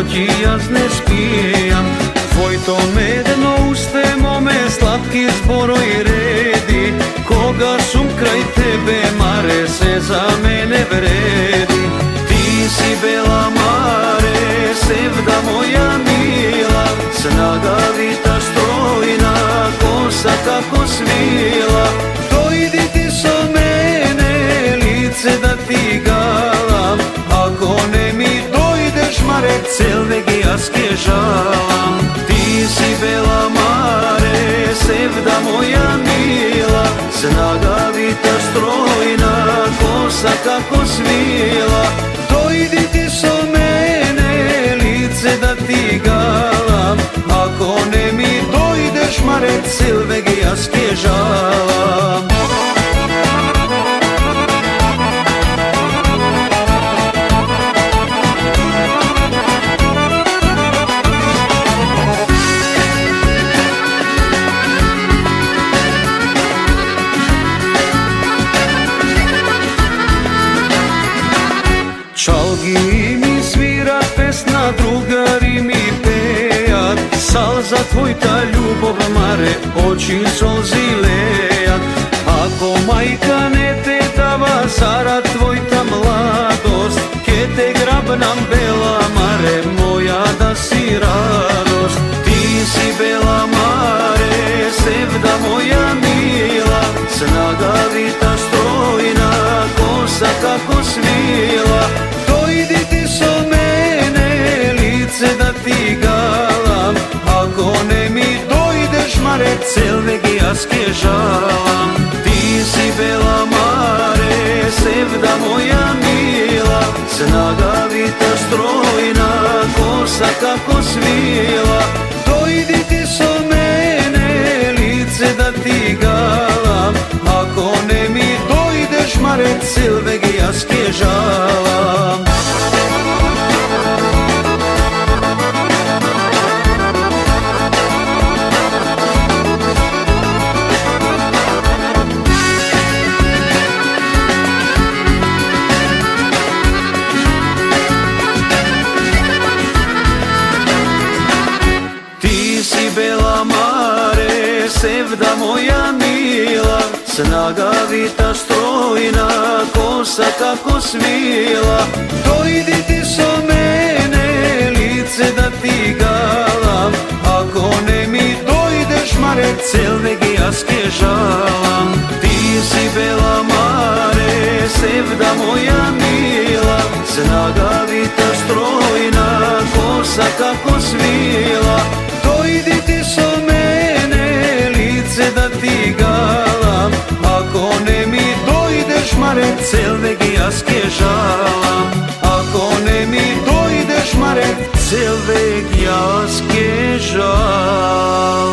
noći jaz ne spijam. Tvoj to medeno uste mome slatki zboroj redi. Koga sum kraj tebe mare se za mene vredi. Ti si bela mare, sevda moja mila, snagavita strojna, kosa kako svila. Dojdi ti so mene, lice da ti galam, ako ne mi dojdeš mare, celveg jaz žalam. Ti si bela mare, sevda moja mila, snagavita strojna, kosa kako svila. Dojdi ti so mene, lice da ti galam, ako ne mi dojdeš mare, celveg jaz žalam. Čalgi mi svira pesna, drugari mi pejat, sal za tvoj ta ljubov mare, oči solzi lejat. Ako majka ne te dava, zarad tvoj ta mladost, ke te grab nam bela mare, moja da si radost. Ti si bela mare, sevda moja mila, snagavita strojna, kosa kako svila. Dojdi ti so mene, lice da ti galam, ako ne mi dojdeš mare, celveg jaz žalam. Ti si bela mare, sevda moja mila, snagavita strojna, kosa kako svila. Dojdi ti so mene, lice da ti galam, ako ne mi dojdeš mare, celveg jaz žalam. Ti si bela mare, sevda moja mila, snagavita strojna, kosa kako svila. Dojdi ti so mene, lice da ti galam, ako ne mi dojdeš mare, celveg jaz žalam. Ti si bela mare, sevda moja mila, snagavita strojna, kosa kako svila. Dojdi ti so mene, lice da ti galam, ako ne mi dojdeš mare, celveg jaz žalam. Ako ne mi dojdeš mare, celveg jaz žalam.